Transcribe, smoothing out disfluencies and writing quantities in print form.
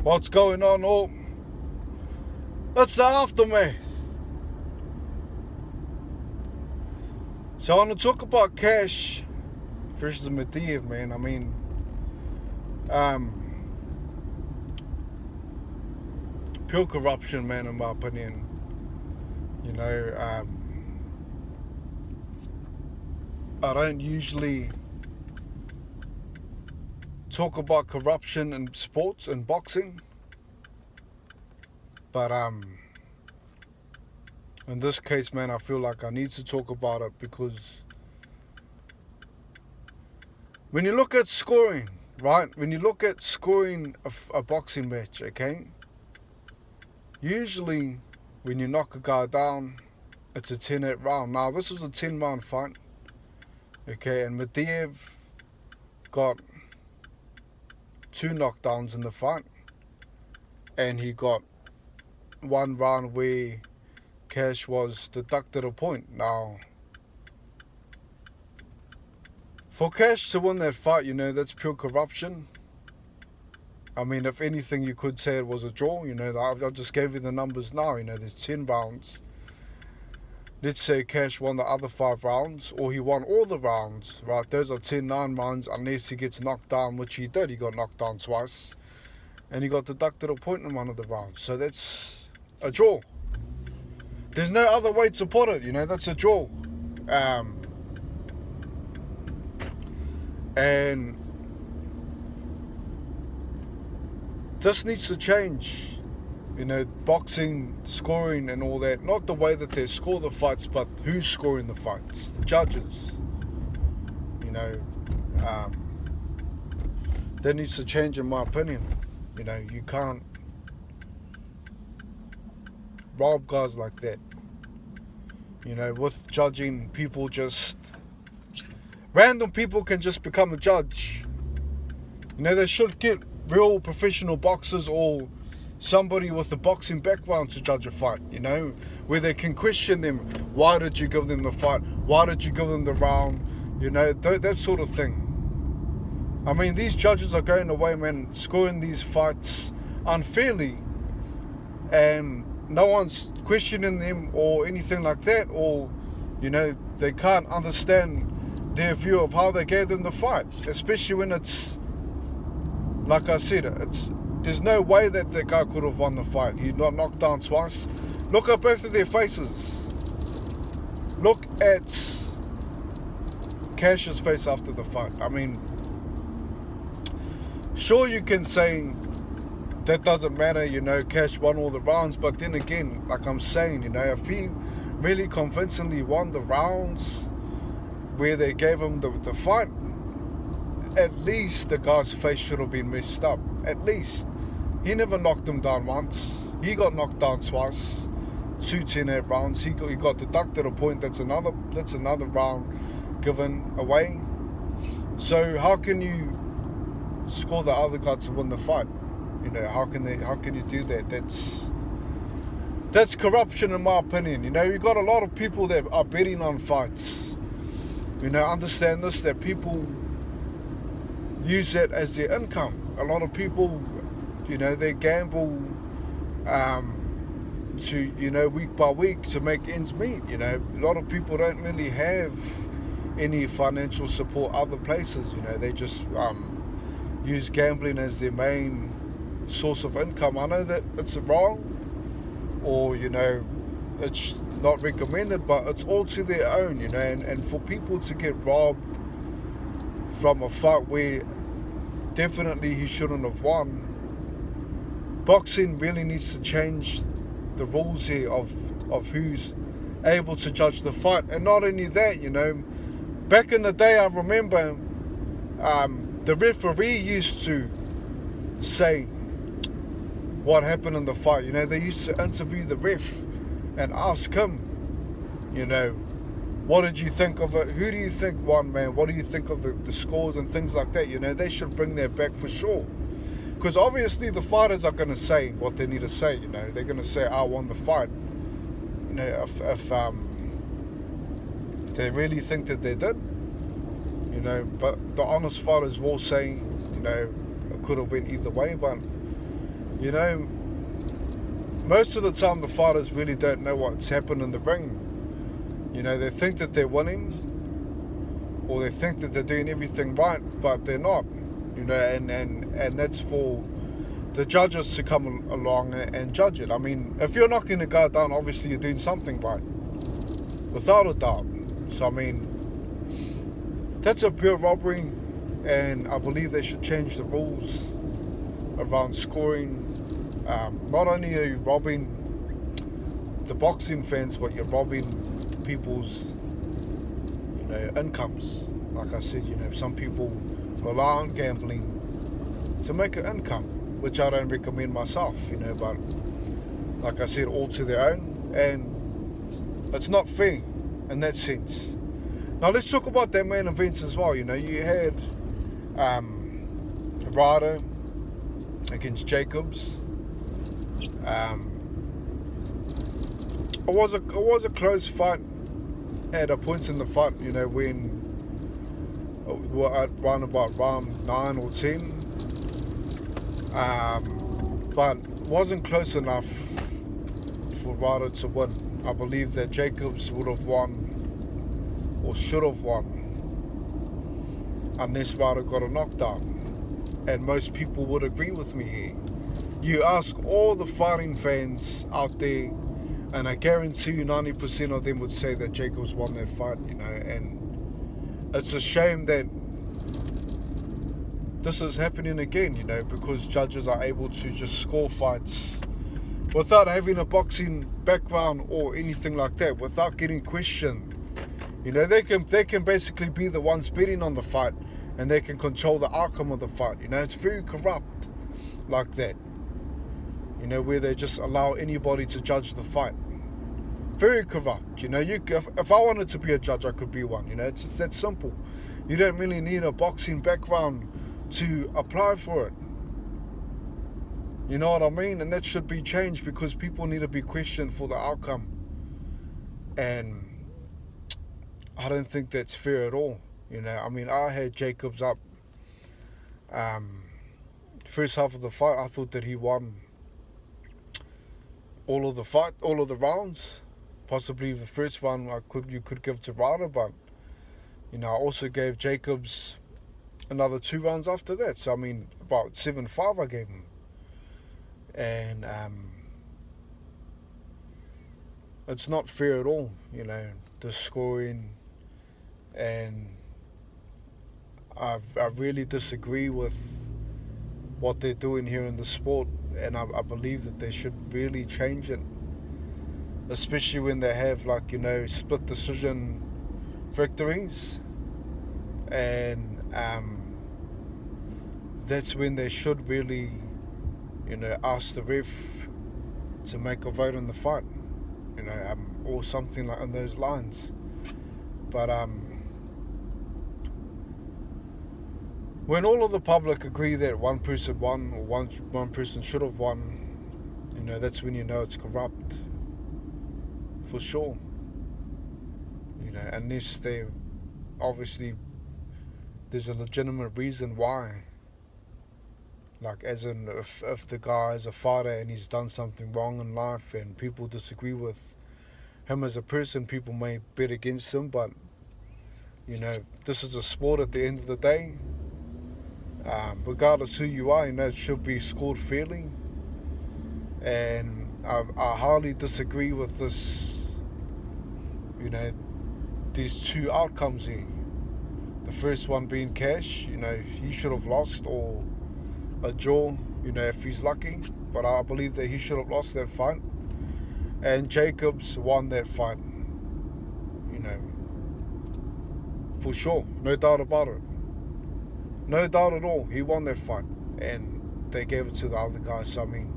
what's going on, or that's the aftermath. So I want to talk about cash versus Madiev, man. I mean, pure corruption, man, in my opinion. You know, I don't usually talk about corruption in sports and boxing, but in this case, man, I feel like I need to talk about it because when you look at scoring, right? When you look at scoring a boxing match, okay? Usually, when you knock a guy down, it's a 10-8 round. Now, this was a 10-round fight, okay? And Madiev got 2 knockdowns in the fight, and he got 1 round where Cash was deducted a point. Now, for Cash to win that fight, you know, that's pure corruption. I mean, if anything, you could say it was a draw. You know, I just gave you the numbers now. You know, there's 10 rounds. Let's say Cash won the other 5 rounds, or he won all the rounds, right? Those are 10-9 rounds, unless he gets knocked down, which he did. He got knocked down twice, and he got deducted a point in one of the rounds. So that's a draw. There's no other way to put it, you know, that's a draw. And this needs to change, you know, boxing, scoring and all that. Not the way that they score the fights, but who's scoring the fights, the judges. You know, that needs to change in my opinion. You know, you can't rob guys like that. You know, with judging, people just... random people can just become a judge. You know, they should get real professional boxers or somebody with a boxing background to judge a fight, you know, where they can question them. Why did you give them the fight? Why did you give them the round? You know, that sort of thing. I mean, these judges are going away, man, scoring these fights unfairly, and no one's questioning them or anything like that, or, you know, they can't understand their view of how they gave them the fight, especially when it's, like I said, there's no way that the guy could have won the fight. He got knocked down twice. Look at both of their faces. Look at Cash's face after the fight. I mean, sure, you can say that doesn't matter, you know, Cash won all the rounds, but then again, like I'm saying, you know, if he really convincingly won the rounds where they gave him the fight, at least the guy's face should have been messed up. At least. He never knocked him down once. He got knocked down twice. 2 10-8 rounds. He got deducted a point. That's another round given away. So how can you score the other guy to win the fight? You know, how can you do that? That's corruption in my opinion. You know, you got a lot of people that are betting on fights. You know, understand this, that people use that as their income. A lot of people, you know, they gamble to, you know, week by week to make ends meet. You know, a lot of people don't really have any financial support other places. You know, they just use gambling as their main source of income. I know that it's wrong, or, you know, it's not recommended, but it's all to their own, you know, and for people to get robbed from a fight where definitely he shouldn't have won. Boxing really needs to change the rules here of who's able to judge the fight. And not only that, you know, back in the day, I remember the referee used to say what happened in the fight. You know, they used to interview the ref and ask him, you know, what did you think of it? Who do you think won, man? What do you think of the scores and things like that? You know, they should bring that back for sure. Because obviously the fighters are going to say what they need to say, you know. They're going to say, I won the fight. You know, if they really think that they did, you know. But the honest fighters will say, you know, it could have went either way. But You know, most of the time the fighters really don't know what's happened in the ring. You know, they think that they're winning, or they think that they're doing everything right, but they're not. You know, and that's for the judges to come along and judge it. I mean, if you're knocking the guy down, obviously you're doing something right, without a doubt. So I mean, that's a pure robbery, and I believe they should change the rules around scoring. Not only are you robbing the boxing fans, but you're robbing people's, you know, incomes. Like I said, you know, some people rely on gambling to make an income, which I don't recommend myself, you know, but like I said, all to their own, and it's not fair in that sense. Now let's talk about that main events as well. You know, you had Ryder against Jacobs. It was a close fight at a point in the fight, you know, when we're at round about round 9 or 10, but wasn't close enough for Ryder to win. I believe that Jacobs would have won, or should have won, unless Ryder got a knockdown, and most people would agree with me here. You ask all the fighting fans out there, and I guarantee you 90% of them would say that Jacobs won that fight, you know, and it's a shame that this is happening again, you know, because judges are able to just score fights without having a boxing background or anything like that, without getting questioned. You know, they can basically be the ones betting on the fight, and they can control the outcome of the fight. You know, it's very corrupt like that. You know, where they just allow anybody to judge the fight. Very corrupt. You know, if I wanted to be a judge, I could be one. You know, it's that simple. You don't really need a boxing background to apply for it. You know what I mean? And that should be changed, because people need to be questioned for the outcome. And I don't think that's fair at all. You know, I mean, I had Jacobs up. First half of the fight, I thought that he won all of the rounds. Possibly the first round you could give to Ryder, but you know, I also gave Jacobs another 2 rounds after that. So I mean, about 7-5 I gave him, and it's not fair at all. You know, the scoring, and I really disagree with what they're doing here in the sport, and I believe that they should really change it, especially when they have, like, you know, split decision victories, and that's when they should really, you know, ask the ref to make a vote on the fight, you know, or something like on those lines. But when all of the public agree that one person won, or one person should have won, you know, that's when you know it's corrupt, for sure. You know, unless they obviously there's a legitimate reason why. Like, as in, if the guy is a fighter and he's done something wrong in life and people disagree with him as a person, people may bet against him, but, you know, this is a sport at the end of the day. Regardless who you are, you know, it should be scored fairly. And I highly disagree with this, you know, these 2 outcomes here. The first one being cash, you know, he should have lost, or a draw, you know, if he's lucky. But I believe that he should have lost that fight. And Jacobs won that fight, you know, for sure, no doubt about it. No doubt at all, he won that fight, and they gave it to the other guy. So I mean,